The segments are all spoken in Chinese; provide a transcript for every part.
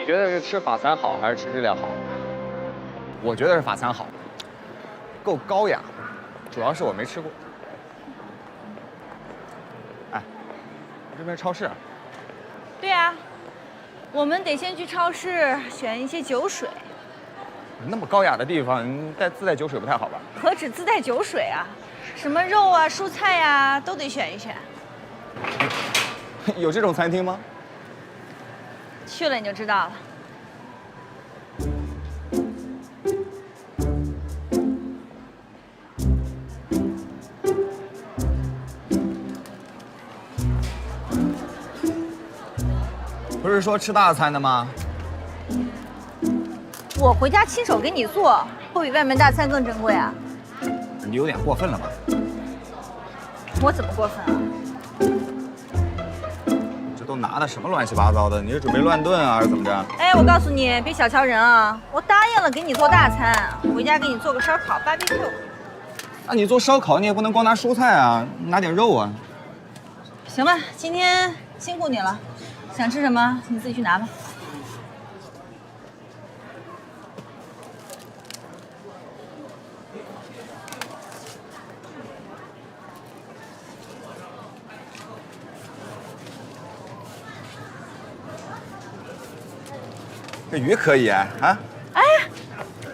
你觉得是吃法餐好还是吃质量好？我觉得是法餐好，够高雅，主要是我没吃过。哎，这边超市。对啊，我们得先去超市选一些酒水。那么高雅的地方，自带酒水不太好吧？何止自带酒水啊，什么肉啊、蔬菜啊都得选一选。有这种餐厅吗？去了你就知道了。不是说吃大餐的吗？我回家亲手给你做，会比外面大餐更珍贵啊？你有点过分了吧？我怎么过分啊？这都拿的什么乱七八糟的？你是准备乱炖啊，还是怎么着？哎，我告诉你，别小瞧人啊！我答应了给你做大餐，回家给你做个烧烤、BBQ。那你做烧烤，你也不能光拿蔬菜啊，拿点肉啊。行吧，今天辛苦你了，想吃什么你自己去拿吧。这鱼可以啊，啊？哎，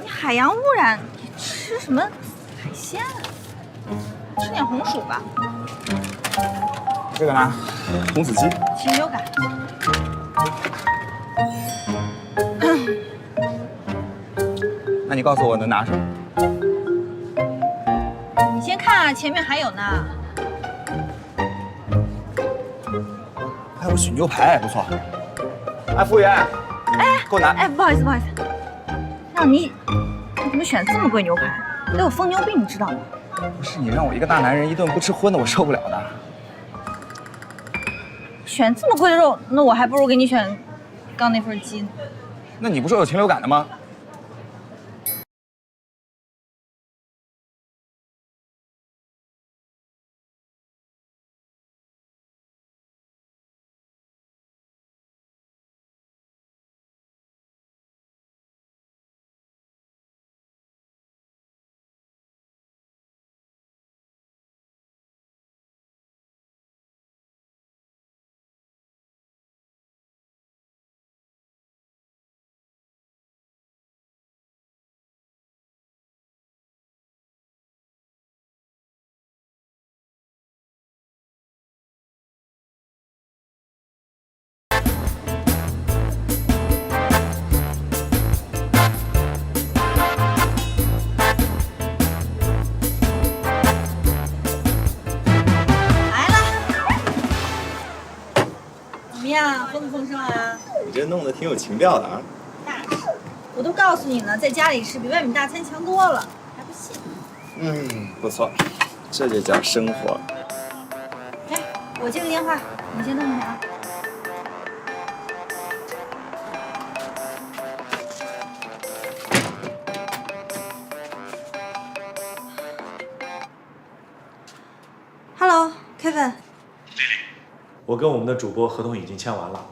你海洋污染，你吃什么海鲜啊？吃点红薯吧。这个呢？红子鸡。禽流感。那你告诉我能拿什么？你先看啊，前面还有呢。还有许牛排，不错。哎，服务员，哎，给我拿。哎，不好意思，不好意思，让你怎么选这么贵牛排？得有疯牛病，你知道吗？不是你让我一个大男人一顿不吃荤的，我受不了的。选这么贵的肉，那我还不如给你选刚那份鸡呢。那你不是有禽流感的吗？怎么样，丰不丰盛啊？你这弄得挺有情调的啊。那是，我都告诉你了，在家里吃比外面大餐强多了，还不信？不错，这就叫生活。哎，我接个电话，你先等会儿啊。Hello, Kevin。我跟我们的主播合同已经签完了，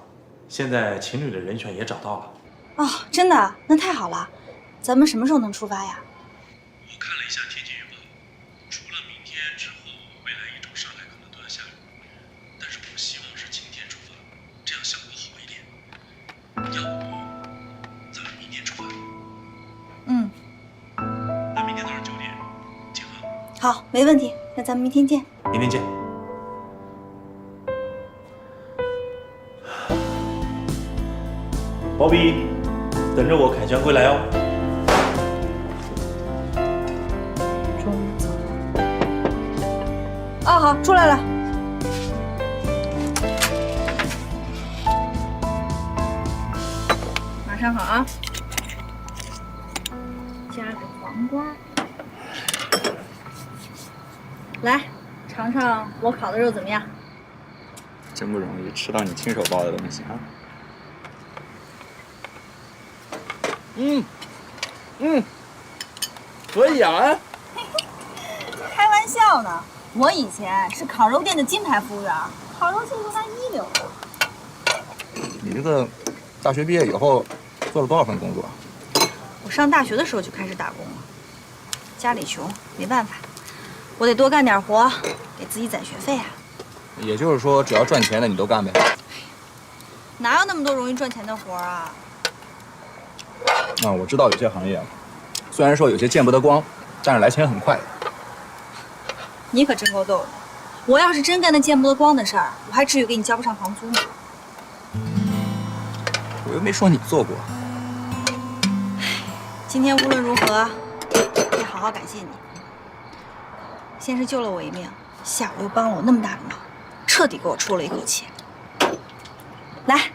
现在情侣的人选也找到了。哦，真的？那太好了。咱们什么时候能出发呀？我看了一下天气预报，除了明天之后，未来1周上海可能都要下雨，但是我希望是晴天出发，这样效果好一点。要不咱们明天出发？嗯，那明天早上9点集合。好，没问题。那咱们明天见。明天见。包比，等着我凯旋归来哦。哦，好，出来了。马上好啊。加个黄瓜。来，尝尝我烤的肉怎么样？真不容易吃到你亲手包的东西啊。可以啊。开玩笑呢，我以前是烤肉店的金牌服务员，烤肉技术那一流。你这个大学毕业以后做了多少份工作？我上大学的时候就开始打工了，家里穷，没办法，我得多干点活，给自己攒学费啊。也就是说，只要赚钱的你都干呗？哪有那么多容易赚钱的活啊？我知道有些行业，虽然说有些见不得光，但是来钱很快。你可真够逗的！我要是真干那见不得光的事儿，我还至于给你交不上房租吗？我又没说你做过。今天无论如何，得好好感谢你。先是救了我一命，下午又帮了我那么大的忙，彻底给我出了一口气。来，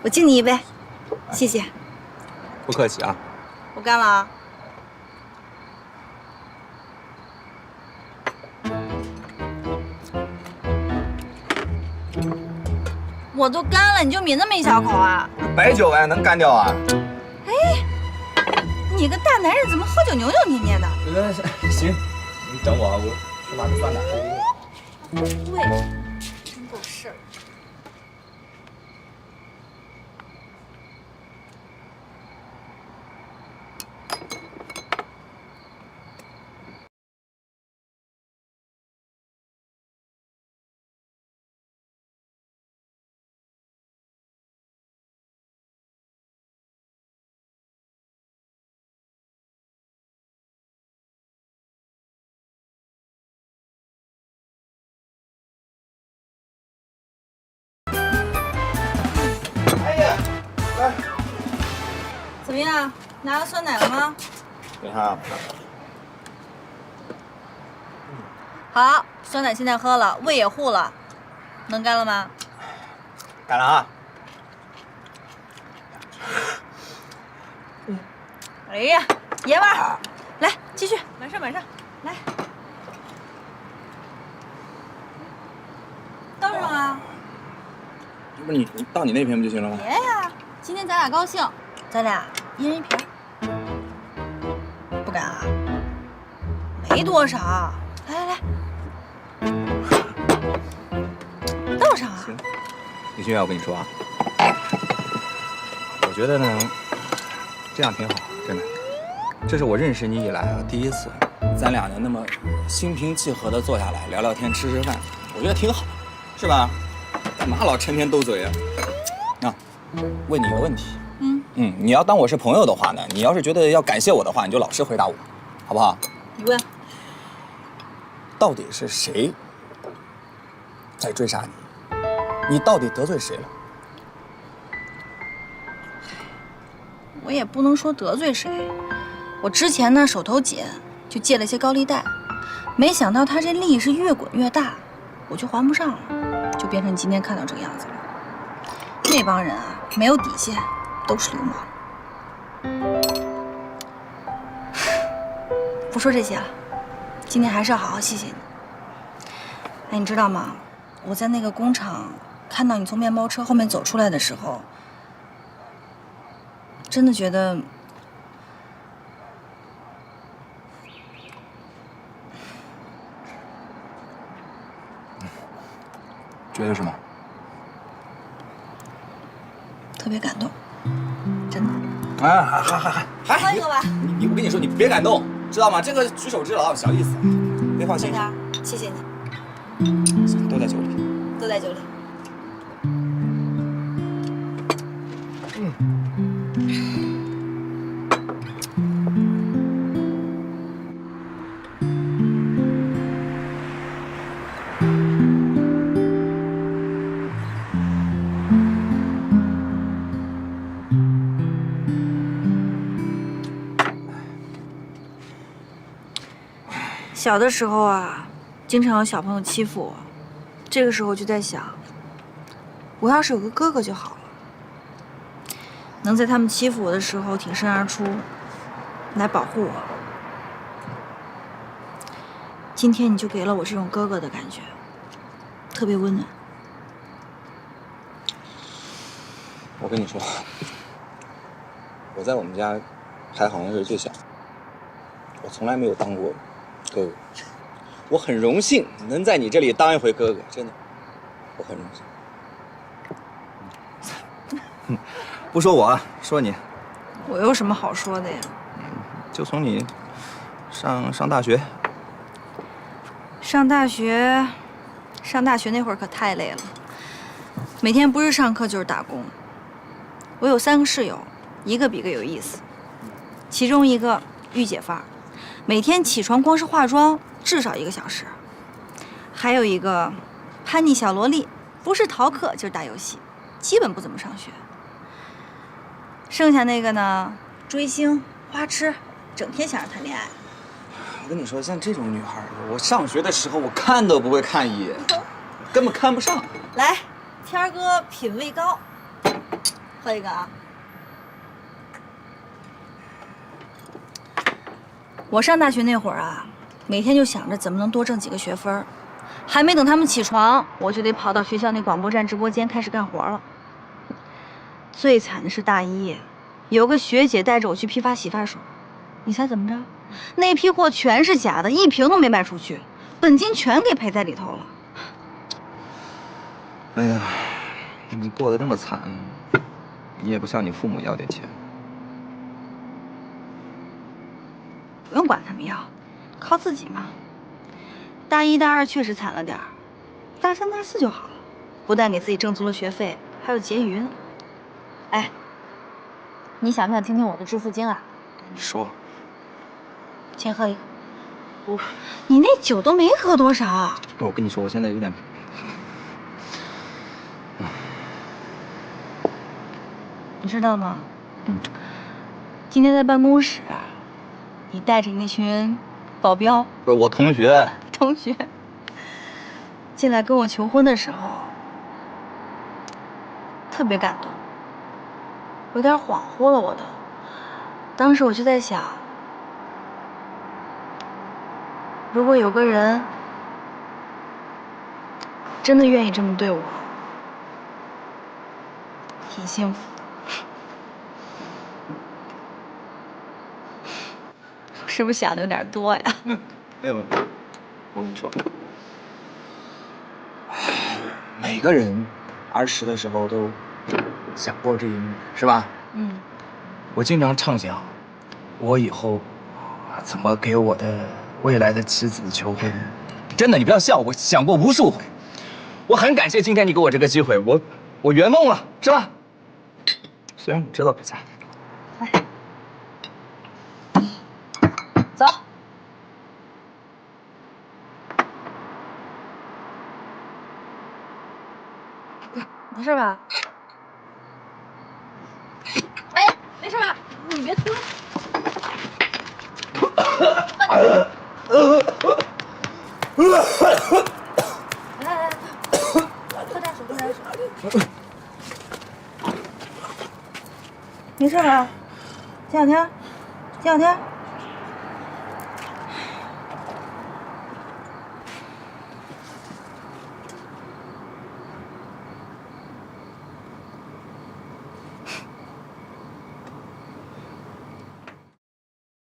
我敬你一杯，谢谢。不客气啊。我干了啊。我都干了，你就抿那么一小口啊？白酒哎，能干掉啊？你个大男人怎么喝酒扭扭捏捏的？行，你等我啊，我去拿个酸奶。对，真够事儿。怎么样？拿到酸奶了吗？你看，好，酸奶现在喝了，胃也护了，能干了吗？干了啊！哎呀，爷们儿，来继续，满上满上，来，倒上啊！要不你倒你那瓶不就行了吗？别呀，今天咱俩高兴，咱俩一人一瓶。不敢啊？没多少，来来来，倒上啊！行，李俊远，我跟你说啊，我觉得呢，这样挺好，真的。这是我认识你以来啊第一次，咱俩呢那么心平气和的坐下来聊聊天、吃吃饭，我觉得挺好，是吧？干嘛老成天斗嘴啊？啊，问你一个问题，你要当我是朋友的话呢，你要是觉得要感谢我的话，你就老实回答我，好不好？你问，到底是谁在追杀你？你到底得罪谁了？我也不能说得罪谁。我之前呢手头紧，就借了些高利贷，没想到他这利是越滚越大，我就还不上了，就变成今天看到这个样子了。那帮人啊，没有底线，都是流氓。不说这些了，今天还是要好好谢谢你。哎，你知道吗？我在那个工厂看到你从面包车后面走出来的时候，真的觉得觉得什么？特别感动，真的。还喝一个吧。我跟你说，你别感动，知道吗？这个举手之劳，小意思，别放心。小天，谢谢你，都在酒里。都在酒里。小的时候啊，经常有小朋友欺负我，这个时候就在想，我要是有个哥哥就好了，能在他们欺负我的时候挺身而出，来保护我。今天你就给了我这种哥哥的感觉，特别温暖。我跟你说，我在我们家排行是最小，我从来没有当过哥哥，我很荣幸能在你这里当一回哥哥，真的，我很荣幸。不说我，说你，我有什么好说的呀？就从你上大学，上大学那会儿可太累了，每天不是上课就是打工。我有3个室友，一个比一个有意思。其中一个御姐范儿，每天起床光是化妆至少1个小时。还有一个叛逆小萝莉，不是逃课就是打游戏，基本不怎么上学。剩下那个呢，追星、花痴，整天想着谈恋爱。我跟你说，像这种女孩，我上学的时候我看都不会看一眼，根本看不上。来，天儿哥品味高，喝一个啊。我上大学那会儿啊，每天就想着怎么能多挣几个学分，还没等他们起床，我就得跑到学校那广播站直播间开始干活了。最惨的是大一，有个学姐带着我去批发洗发水，你猜怎么着？那批货全是假的，1瓶都没卖出去，本金全给赔在里头了。哎呀，你过得这么惨，你也不向你父母要点钱。不用管他们要，靠自己嘛。大1、大2确实惨了点儿，大3、大4就好了，不但给自己挣足了学费，还有结余呢。哎，你想不想听听我的致富经啊？你说，先喝一个。不，你那酒都没喝多少。不是我跟你说，我现在有点……你知道吗？今天在办公室，你带着你那群保镖不是我同学进来跟我求婚的时候，特别感动，有点恍惚了我都。当时我就在想，如果有个人真的愿意这么对我，挺幸福。是不是想的有点多呀？没有，我跟你说，每个人儿时的时候都想过这一幕，是吧？我经常畅想，我以后怎么给我的未来的妻子求婚。真的，你不要笑，我想过无数回。我很感谢今天你给我这个机会，我圆梦了，是吧？虽然你知道不在。来，走。没事吧？哎呀，没事吧？你别吐。来，喝点水，喝点水。没事吧？前两天。